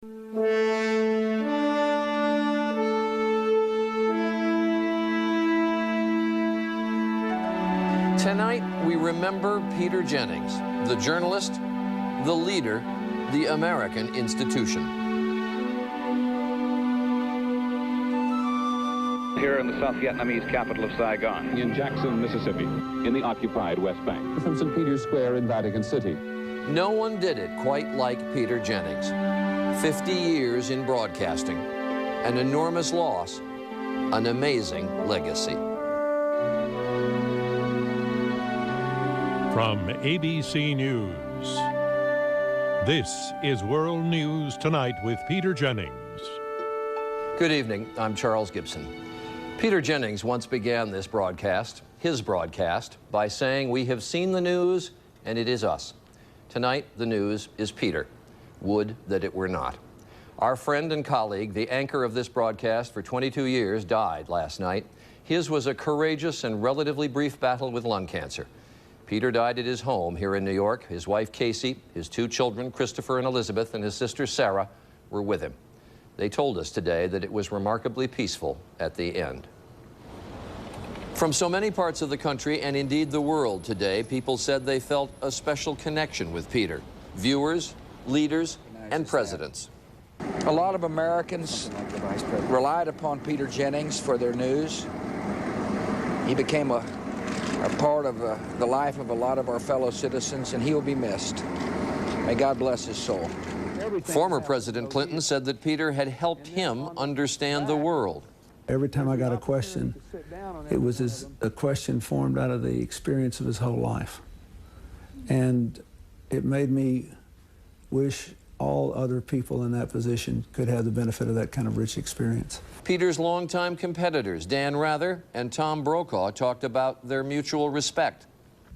Tonight, we remember Peter Jennings, the journalist, the leader, the American institution. Here in the South Vietnamese capital of Saigon. In Jackson, Mississippi, in the occupied West Bank. From St. Peter's Square in Vatican City. No one did it quite like Peter Jennings. 50 years in broadcasting, an enormous loss, an amazing legacy. From ABC News, this is World News Tonight with Peter Jennings. Good evening, I'm Charles Gibson. Peter Jennings once began this broadcast, his broadcast, by saying, "We have seen the news, and it is us." Tonight, the news is Peter. Would that it were not. Our friend and colleague, the anchor of this broadcast for 22 years, died last night. His was a courageous and relatively brief battle with lung cancer. Peter died at his home here in New York. His wife, Casey, his two children, Christopher and Elizabeth, and his sister, Sarah, were with him. They told us today that it was remarkably peaceful at the end. From so many parts of the country, and indeed the world today, people said they felt a special connection with Peter. Viewers, leaders, and presidents. A lot of Americans relied upon Peter Jennings for their news. He became a part of the life of a lot of our fellow citizens, and he will be missed. May God bless his soul. Former President Clinton said that Peter had helped him understand the world. Every time I got a question, it was a question formed out of the experience of his whole life. And it made me wish all other people in that position could have the benefit of that kind of rich experience. Peter's longtime competitors, Dan Rather and Tom Brokaw, talked about their mutual respect.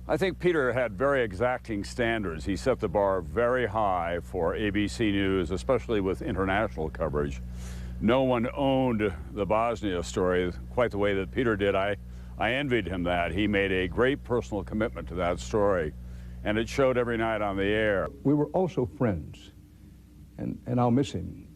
I think Peter had very exacting standards. He set the bar very high for ABC News, especially with international coverage. No one owned the Bosnia story quite the way that Peter did. I envied him that. He made a great personal commitment to that story, and it showed every night on the air. We were also friends, and I'll miss him.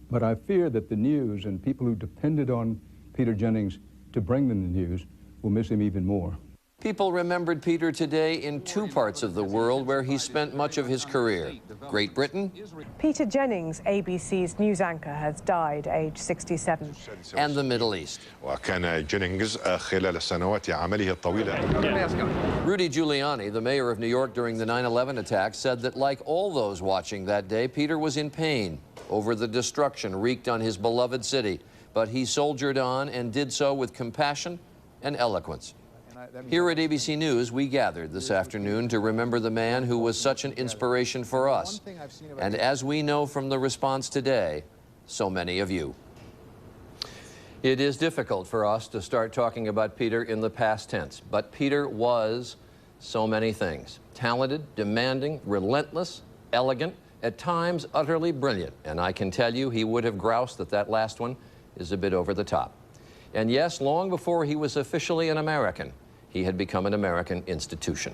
But I fear that the news and people who depended on Peter Jennings to bring them the news will miss him even more. People remembered Peter today in two parts of the world where he spent much of his career. Great Britain. Peter Jennings, ABC's news anchor, has died aged 67. And the Middle East. وكان جينينغز خلال سنوات عمله الطويلة. Rudy Giuliani, the mayor of New York during the 9/11 attacks, said that like all those watching that day, Peter was in pain over the destruction wreaked on his beloved city. But he soldiered on and did so with compassion and eloquence. Here at ABC News, we gathered this afternoon to remember the man who was such an inspiration for us. And as we know from the response today, so many of you. It is difficult for us to start talking about Peter in the past tense, but Peter was so many things. Talented, demanding, relentless, elegant, at times utterly brilliant. And I can tell you he would have groused that that last one is a bit over the top. And yes, long before he was officially an American, he had become an American institution.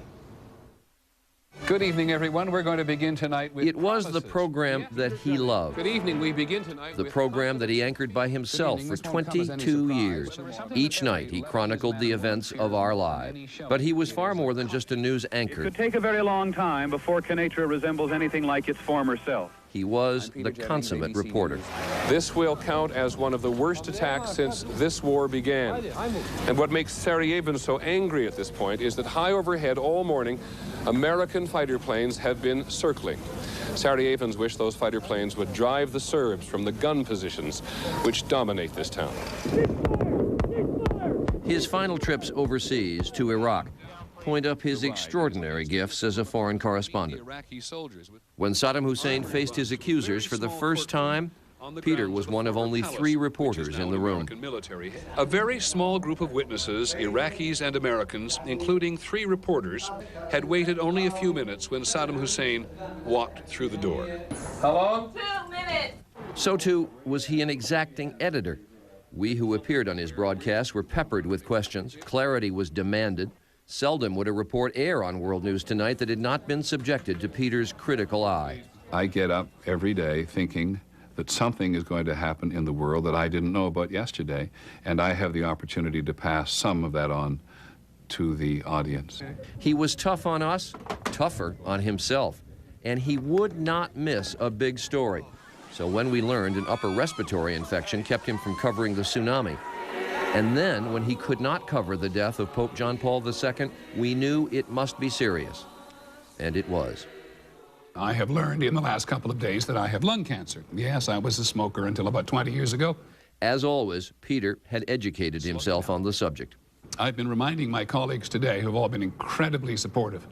Good evening, everyone. We're going to begin tonight with... It was the program that he loved. Good evening. We begin tonight the program that he anchored by himself for 22 years. Each night he chronicled the events of our lives. But he was far more than just a news anchor. It could take a very long time before Kenatra resembles anything like its former self. He was the consummate reporter. This will count as one of the worst attacks since this war began. And what makes Sarajevo so angry at this point is that high overhead all morning, American fighter planes have been circling. Sarajevans wish those fighter planes would drive the Serbs from the gun positions which dominate this town. His final trips overseas to Iraq point up his extraordinary gifts as a foreign correspondent. When Saddam Hussein faced his accusers for the first time, Peter was one of only 3 reporters in the room. A very small group of witnesses, Iraqis and Americans, including 3 reporters, had waited only a few minutes when Saddam Hussein walked through the door. How long? 2 minutes. So too was he an exacting editor. We who appeared on his broadcasts were peppered with questions. Clarity was demanded. Seldom would a report air on World News Tonight that had not been subjected to Peter's critical eye. I get up every day thinking that something is going to happen in the world that I didn't know about yesterday, and I have the opportunity to pass some of that on to the audience. He was tough on us, tougher on himself, and he would not miss a big story. So when we learned an upper respiratory infection kept him from covering the tsunami, and then when he could not cover the death of Pope John Paul II, we knew it must be serious. And it was. I have learned in the last couple of days that I have lung cancer. Yes, I was a smoker until about 20 years ago. As always, Peter had educated himself on the subject. I've been reminding my colleagues today, who've all been incredibly supportive,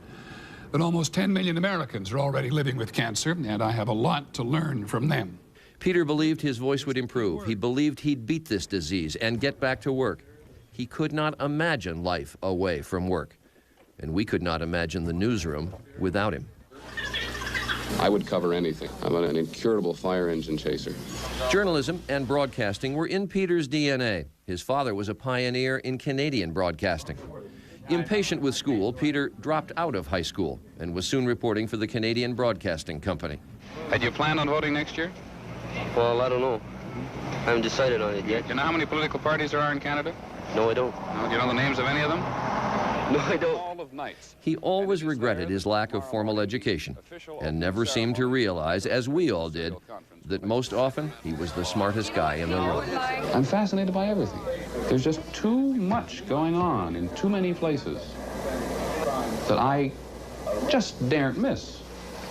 that almost 10 million Americans are already living with cancer, and I have a lot to learn from them. Peter believed his voice would improve. He believed he'd beat this disease and get back to work. He could not imagine life away from work. And we could not imagine the newsroom without him. I would cover anything. I'm an incurable fire engine chaser. Journalism and broadcasting were in Peter's DNA. His father was a pioneer in Canadian broadcasting. Impatient with school, Peter dropped out of high school and was soon reporting for the Canadian Broadcasting Company. Had you planned on voting next year? Well, I don't know. I haven't decided on it yet. Do you know how many political parties there are in Canada? No, I don't. No, do you know the names of any of them? No, I don't. He always regretted his lack of formal education and never seemed to realize, as we all did, that most often he was the smartest guy in the room. I'm fascinated by everything. There's just too much going on in too many places that I just daren't miss.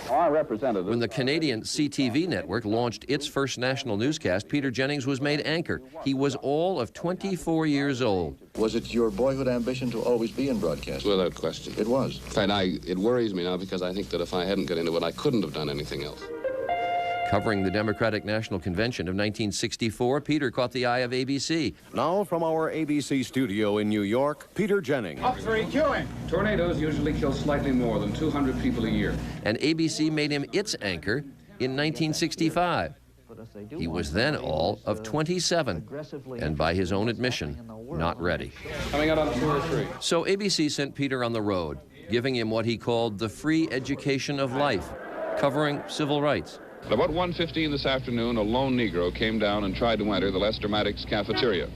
When the Canadian CTV network launched its first national newscast, Peter Jennings was made anchor. He was all of 24 years old. Was it your boyhood ambition to always be in broadcasting? Without question. It was. In fact, it worries me now because I think that if I hadn't got into it, I couldn't have done anything else. Covering the Democratic National Convention of 1964, Peter caught the eye of ABC. Now from our ABC studio in New York, Peter Jennings. Up 3, queuing. Tornadoes usually kill slightly more than 200 people a year. And ABC made him its anchor in 1965. He was then all of 27, and by his own admission, not ready. Coming out on 2 or 3. So ABC sent Peter on the road, giving him what he called the free education of life, covering civil rights. At about 1:15 this afternoon, a lone Negro came down and tried to enter the Lester Maddox cafeteria.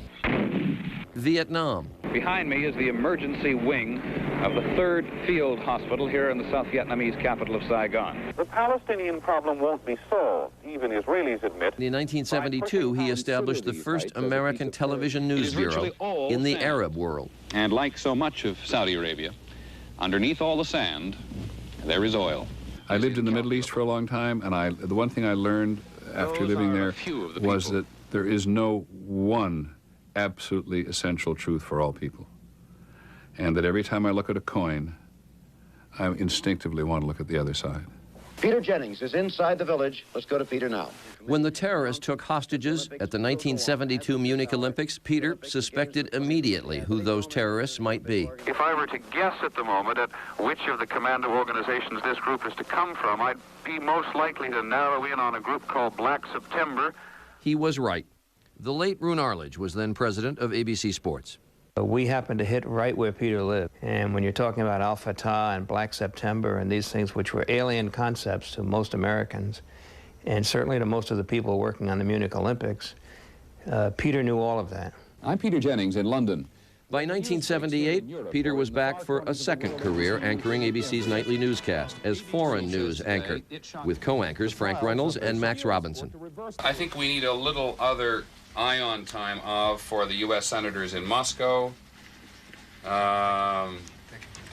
Vietnam. Behind me is the emergency wing of the 3rd Field Hospital here in the South Vietnamese capital of Saigon. The Palestinian problem won't be solved, even Israelis admit. In 1972, he established the first American television news bureau in the Arab world. And like so much of Saudi Arabia, underneath all the sand, there is oil. I lived in the Middle East for a long time, and the one thing I learned after living there was that there is no one absolutely essential truth for all people. And that every time I look at a coin, I instinctively want to look at the other side. Peter Jennings is inside the village. Let's go to Peter now. When the terrorists took hostages at the 1972 Munich Olympics, Peter suspected immediately who those terrorists might be. If I were to guess at the moment at which of the commando organizations this group is to come from, I'd be most likely to narrow in on a group called Black September. He was right. The late Roone Arledge was then president of ABC Sports. We happened to hit right where Peter lived. And when you're talking about Al Fatah and Black September and these things which were alien concepts to most Americans, and certainly to most of the people working on the Munich Olympics, Peter knew all of that. I'm Peter Jennings in London. By 1978, Peter was back for a second career anchoring ABC's nightly newscast as foreign news anchor, with co-anchors Frank Reynolds and Max Robinson. I think we need a little other ion time for the U.S. senators in Moscow,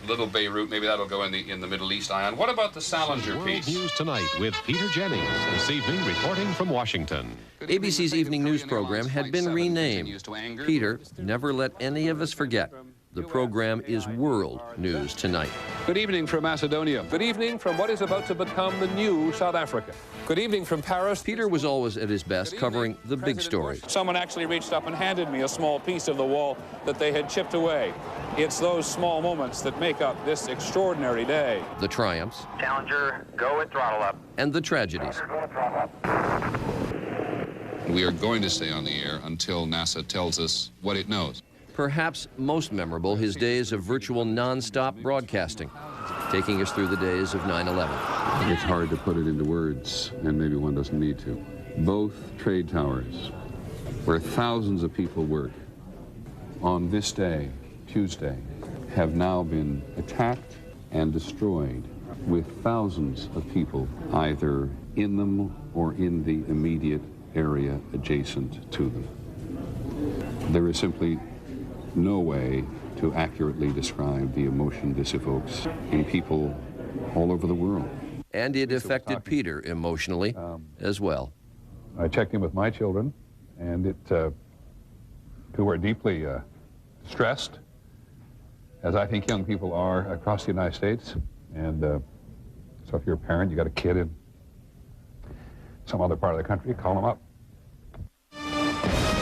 little Beirut, maybe that'll go in the Middle East ion. What about the Salinger piece? News Tonight with Peter Jennings, this evening reporting from Washington. ABC's evening news program had been renamed. Peter never let any of us forget. The program is World News Tonight. Good evening from Macedonia. Good evening from what is about to become the new South Africa. Good evening from Paris. Peter was always at his best covering the big stories. Someone actually reached up and handed me a small piece of the wall that they had chipped away. It's those small moments that make up this extraordinary day. The triumphs. Challenger, go at throttle up. And the tragedies. We are going to stay on the air until NASA tells us what it knows. Perhaps most memorable, his days of virtual non-stop broadcasting, taking us through the days of 9/11. It's hard to put it into words, and maybe one doesn't need to. Both trade towers, where thousands of people work, on this day, Tuesday, have now been attacked and destroyed, with thousands of people either in them or in the immediate area adjacent to them. There is simply no way to accurately describe the emotion this evokes in people all over the world. And it affected Peter emotionally as well. I checked in with my children, and who are deeply stressed, as I think young people are across the United States. And so if you're a parent, you got a kid in some other part of the country, call them up.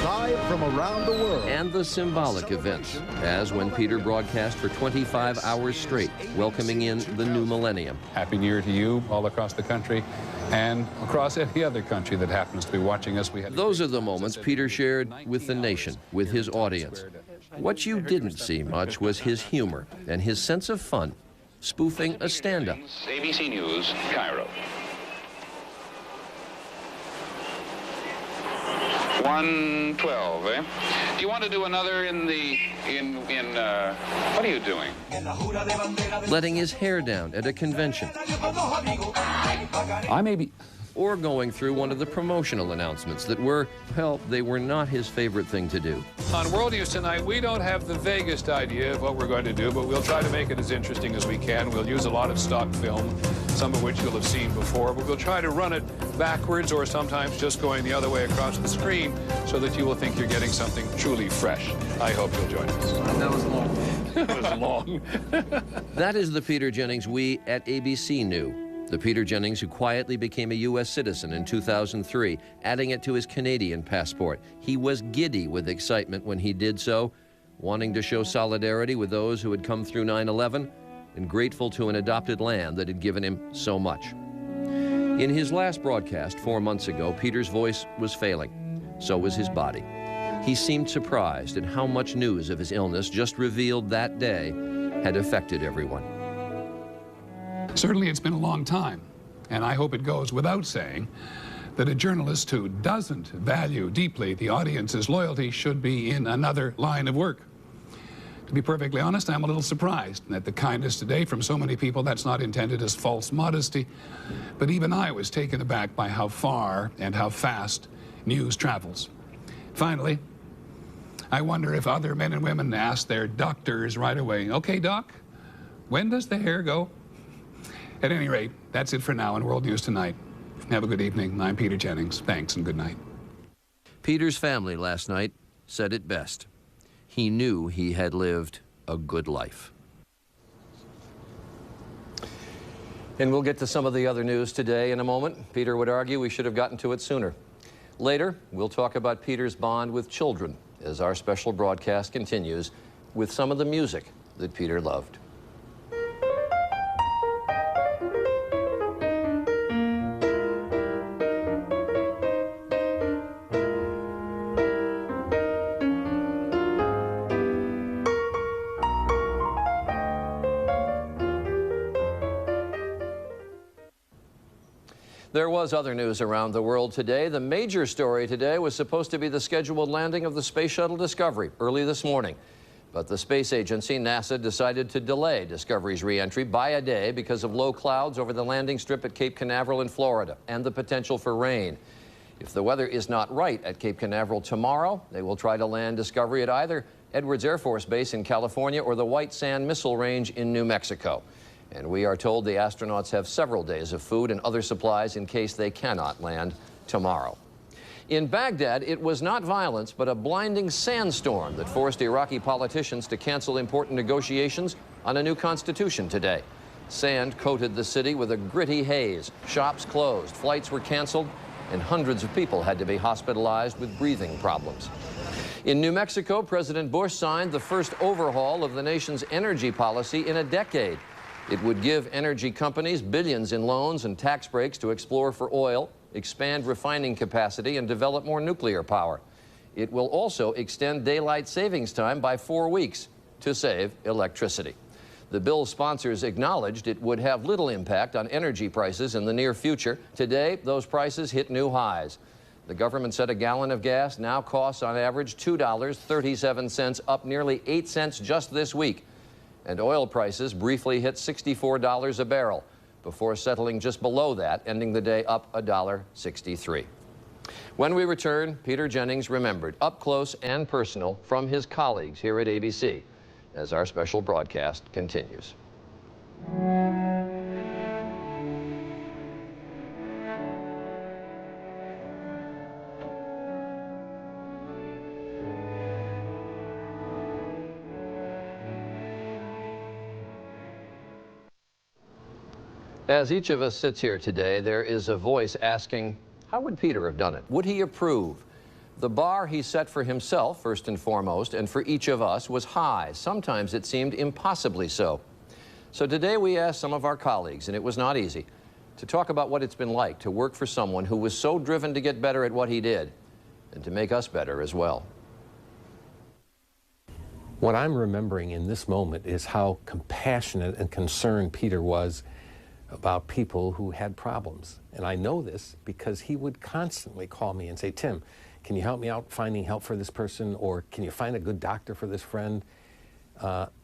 Live from around the world. And the symbolic events, as when Peter broadcast for 25 hours straight, welcoming in the new millennium. Happy New Year to you all across the country and across any other country that happens to be watching us. Those are the moments Peter shared with the nation, with his audience. What you didn't see much was his humor and his sense of fun, spoofing a stand-up. ABC News, Cairo. 112, eh? Do you want to do another what are you doing? Letting his hair down at a convention. Or going through one of the promotional announcements that were, well, they were not his favorite thing to do. On World News Tonight, we don't have the vaguest idea of what we're going to do, but we'll try to make it as interesting as we can. We'll use a lot of stock film, some of which you'll have seen before, but we'll try to run it backwards or sometimes just going the other way across the screen so that you will think you're getting something truly fresh. I hope you'll join us. That was long. That was long. That is the Peter Jennings we at ABC knew. The Peter Jennings who quietly became a U.S. citizen in 2003, adding it to his Canadian passport. He was giddy with excitement when he did so, wanting to show solidarity with those who had come through 9/11 and grateful to an adopted land that had given him so much. In his last broadcast 4 months ago, Peter's voice was failing. So was his body. He seemed surprised at how much news of his illness just revealed that day had affected everyone. Certainly it's been a long time, and I hope it goes without saying that a journalist who doesn't value deeply the audience's loyalty should be in another line of work. To be perfectly honest, I'm a little surprised at the kindness today from so many people. That's not intended as false modesty, but even I was taken aback by how far and how fast news travels. Finally, I wonder if other men and women ask their doctors right away, "Okay, doc, when does the hair go?" At any rate, that's it for now on World News Tonight. Have a good evening. I'm Peter Jennings. Thanks and good night. Peter's family last night said it best. He knew he had lived a good life. And we'll get to some of the other news today in a moment. Peter would argue we should have gotten to it sooner. Later, we'll talk about Peter's bond with children as our special broadcast continues with some of the music that Peter loved. There was other news around the world today. The major story today was supposed to be the scheduled landing of the Space Shuttle Discovery early this morning. But the space agency, NASA, decided to delay Discovery's re-entry by a day because of low clouds over the landing strip at Cape Canaveral in Florida and the potential for rain. If the weather is not right at Cape Canaveral tomorrow, they will try to land Discovery at either Edwards Air Force Base in California or the White Sand Missile Range in New Mexico. And we are told the astronauts have several days of food and other supplies in case they cannot land tomorrow. In Baghdad, it was not violence, but a blinding sandstorm that forced Iraqi politicians to cancel important negotiations on a new constitution today. Sand coated the city with a gritty haze. Shops closed, flights were canceled, and hundreds of people had to be hospitalized with breathing problems. In New Mexico, President Bush signed the first overhaul of the nation's energy policy in a decade. It would give energy companies billions in loans and tax breaks to explore for oil, expand refining capacity, and develop more nuclear power. It will also extend daylight savings time by 4 weeks to save electricity. The bill's sponsors acknowledged it would have little impact on energy prices in the near future. Today, those prices hit new highs. The government said a gallon of gas now costs on average $2.37, up nearly 8 cents just this week. And oil prices briefly hit $64 a barrel before settling just below that, ending the day up $1.63. When we return, Peter Jennings remembered up close and personal from his colleagues here at ABC as our special broadcast continues. As each of us sits here today, there is a voice asking, how would Peter have done it? Would he approve? The bar he set for himself, first and foremost, and for each of us, was high. Sometimes it seemed impossibly so. So today we asked some of our colleagues, and it was not easy, to talk about what it's been like to work for someone who was so driven to get better at what he did, and to make us better as well. What I'm remembering in this moment is how compassionate and concerned Peter was about people who had problems. And I know this because he would constantly call me and say, Tim, can you help me out finding help for this person, or can you find a good doctor for this friend?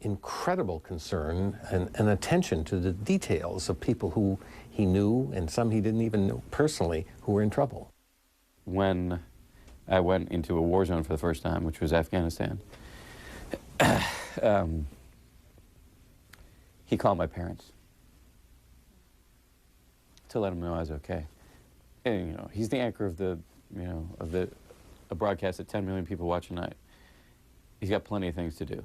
Incredible concern and attention to the details of people who he knew and some he didn't even know personally who were in trouble. When I went into a war zone for the first time, which was Afghanistan, he called my parents to let them know I was okay. And, you know, he's the anchor of the, you know, a broadcast that 10 million people watch a night. He's got plenty of things to do.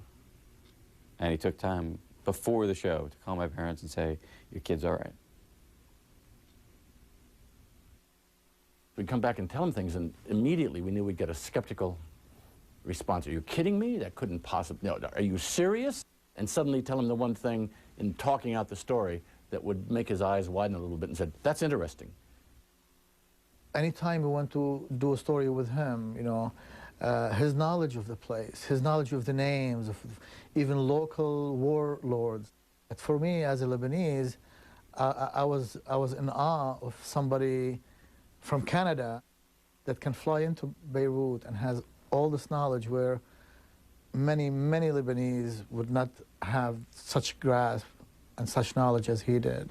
And he took time before the show to call my parents and say, your kid's all right. We'd come back and tell him things, and immediately we knew we'd get a skeptical response. Are you kidding me? That couldn't possibly, no, are you serious? And suddenly tell him the one thing in talking out the story that would make his eyes widen a little bit and said, that's interesting. Anytime we went to do a story with him, you know, his knowledge of the place, his knowledge of the names of even local warlords. For me, as a Lebanese, I was in awe of somebody from Canada that can fly into Beirut and has all this knowledge where many Lebanese would not have such grasp and such knowledge as he did.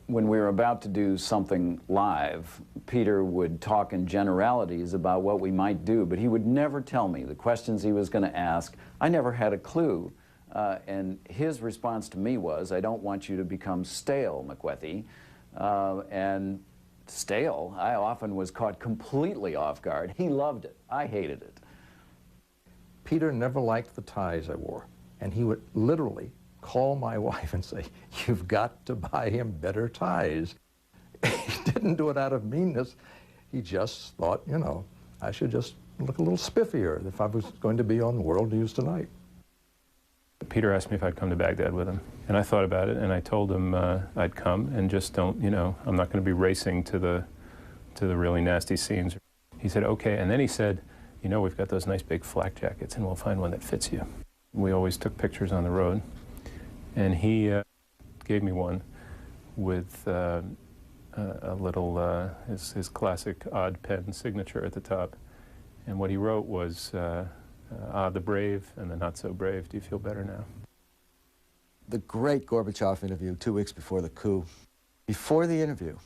When we were about to do something live, Peter would talk in generalities about what we might do, but he would never tell me the questions he was going to ask. I never had a clue. And his response to me was, I don't want you to become stale, McWethy. And stale, I often was caught completely off guard. He loved it. I hated it. Peter never liked the ties I wore, and he would literally call my wife and say, you've got to buy him better ties. He didn't do it out of meanness. He just thought, you know, I should just look a little spiffier if I was going to be on World News Tonight. Peter asked me if I'd come to Baghdad with him, and I thought about it, and I told him I'd come, and just don't, you know, I'm not going to be racing to the really nasty scenes. He said, okay, and then he said, you know, we've got those nice big flak jackets, and we'll find one that fits you. We always took pictures on the road, and he gave me one with a little, his classic odd pen signature at the top. And what he wrote was, the brave and the not so brave, do you feel better now? The great Gorbachev interview 2 weeks before the coup. Before the interview,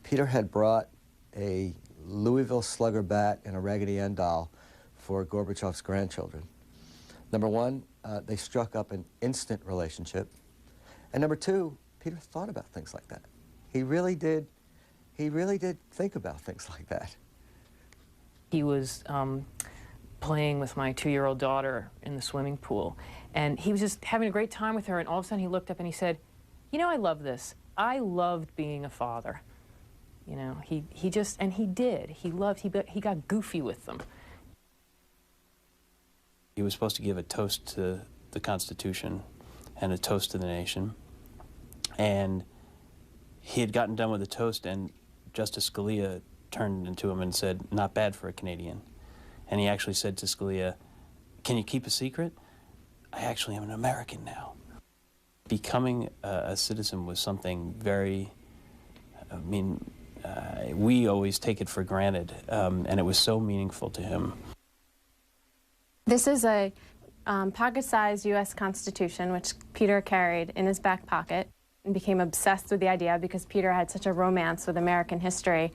Peter had brought a Louisville Slugger bat and a Raggedy Ann doll for Gorbachev's grandchildren. Number one, they struck up an instant relationship. And number two, Peter thought about things like that. He really did think about things like that. He was playing with my 2-year-old daughter in the swimming pool, and he was just having a great time with her, and all of a sudden he looked up and he said, you know, I love this. I loved being a father. You know, he just, and he did. He got goofy with them. He was supposed to give a toast to the Constitution and a toast to the nation. And he had gotten done with the toast, and Justice Scalia turned to him and said, not bad for a Canadian. And he actually said to Scalia, can you keep a secret? I actually am an American now. Becoming a citizen was something very, we always take it for granted, and it was so meaningful to him. This is a pocket-sized U.S. Constitution, which Peter carried in his back pocket and became obsessed with the idea because Peter had such a romance with American history.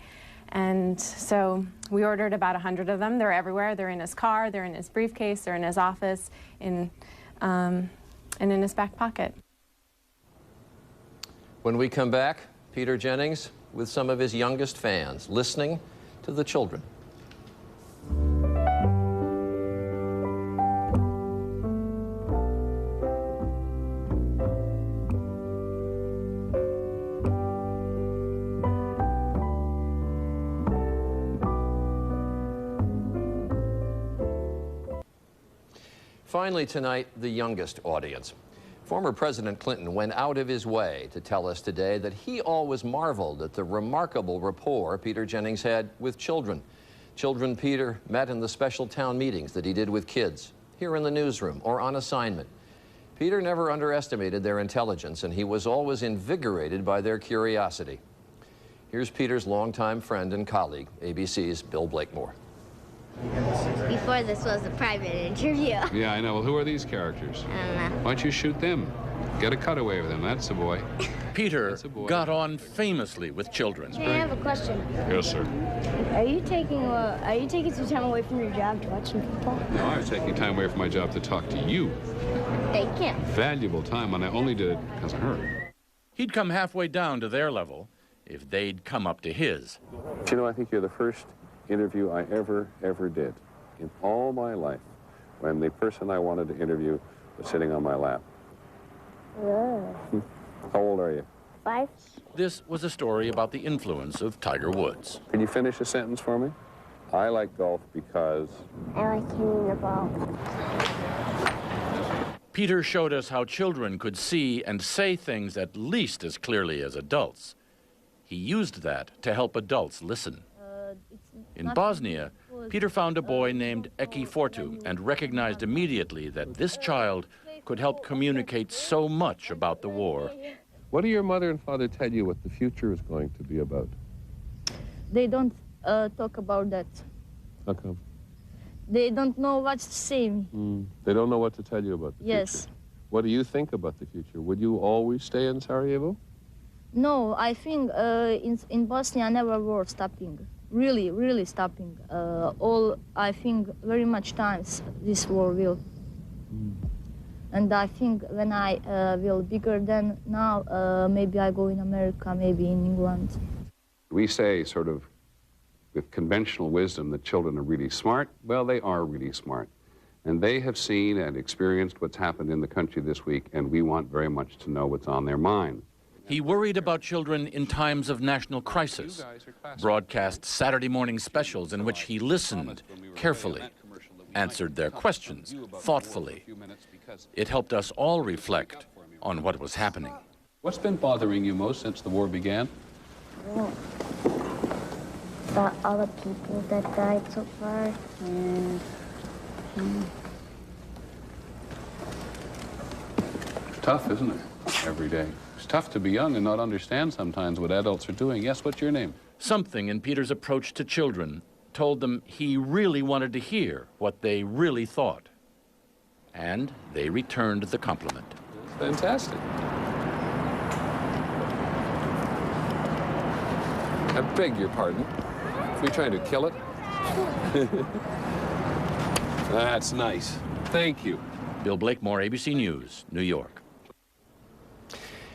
And so we ordered about 100 of them. They're everywhere. They're in his car, they're in his briefcase, they're in his office, and in his back pocket. When we come back, Peter Jennings with some of his youngest fans, listening to the children. Finally tonight, the youngest audience. Former President Clinton went out of his way to tell us today that he always marveled at the remarkable rapport Peter Jennings had with children. Children Peter met in the special town meetings that he did with kids, here in the newsroom or on assignment. Peter never underestimated their intelligence, and he was always invigorated by their curiosity. Here's Peter's longtime friend and colleague, ABC's Bill Blakemore. Before this was a private interview. Yeah, I know. Well, who are these characters? I don't know. Why don't you shoot them? Get a cutaway with them. That's the boy. Peter got on famously with children. Hey, I have a question. Yes, sir. Are you taking some time away from your job to watch some football? No, I was taking time away from my job to talk to you. Thank you. Valuable time, and I only did it because of her. He'd come halfway down to their level if they'd come up to his. You know, I think you're the first interview I ever did in all my life when the person I wanted to interview was sitting on my lap. How old are you? 5. This was a story about the influence of Tiger Woods. Can you finish a sentence for me? I like golf because... I like hitting the ball. Peter showed us how children could see and say things at least as clearly as adults. He used that to help adults listen. In Bosnia, Peter found a boy named Eki Fortu and recognized immediately that this child could help communicate so much about the war. What do your mother and father tell you what the future is going to be about? They don't talk about that. How come? They don't know what to say. They don't know what to tell you about the Yes. future. What do you think about the future? Would you always stay in Sarajevo? No, I think in Bosnia never war stopping. Really stopping. I think very much times this war will. And I think when I will bigger than now, maybe I go in America, maybe in England. We say sort of with conventional wisdom that children are really smart. Well, they are really smart. And they have seen and experienced what's happened in the country this week, and we want very much to know what's on their mind. He worried about children in times of national crisis, broadcast Saturday morning specials in which he listened carefully, answered their questions thoughtfully. It helped us all reflect on what was happening. What's been bothering you most since the war began? Well, about all the people that died so far, and It's tough, isn't it? Every day. It's tough to be young and not understand sometimes what adults are doing. Yes, what's your name? Something in Peter's approach to children told them he really wanted to hear what they really thought. And they returned the compliment. Fantastic. I beg your pardon. Are we trying to kill it? That's nice. Thank you. Bill Blakemore, ABC News, New York.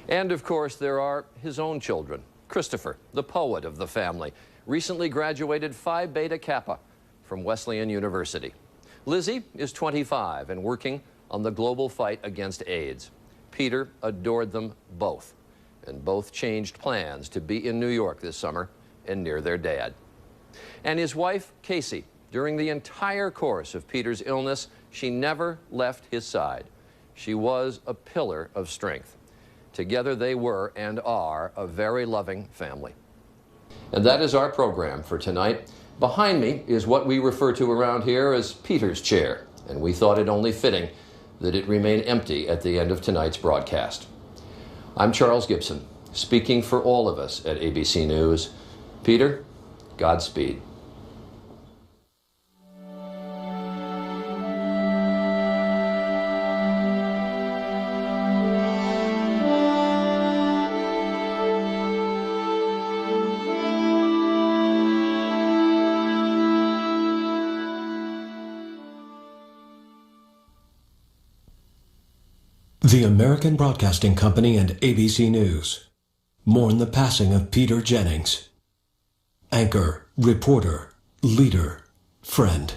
And of course, there are his own children. Christopher, the poet of the family, recently graduated Phi Beta Kappa from Wesleyan University. Lizzie is 25 and working on the global fight against AIDS. Peter adored them both, and both changed plans to be in New York this summer and near their dad. And his wife, Casey, during the entire course of Peter's illness, she never left his side. She was a pillar of strength. Together they were and are a very loving family. And that is our program for tonight. Behind me is what we refer to around here as Peter's chair, and we thought it only fitting that it remain empty at the end of tonight's broadcast. I'm Charles Gibson, speaking for all of us at ABC News. Peter, Godspeed. The American Broadcasting Company and ABC News mourn the passing of Peter Jennings, anchor, reporter, leader, friend.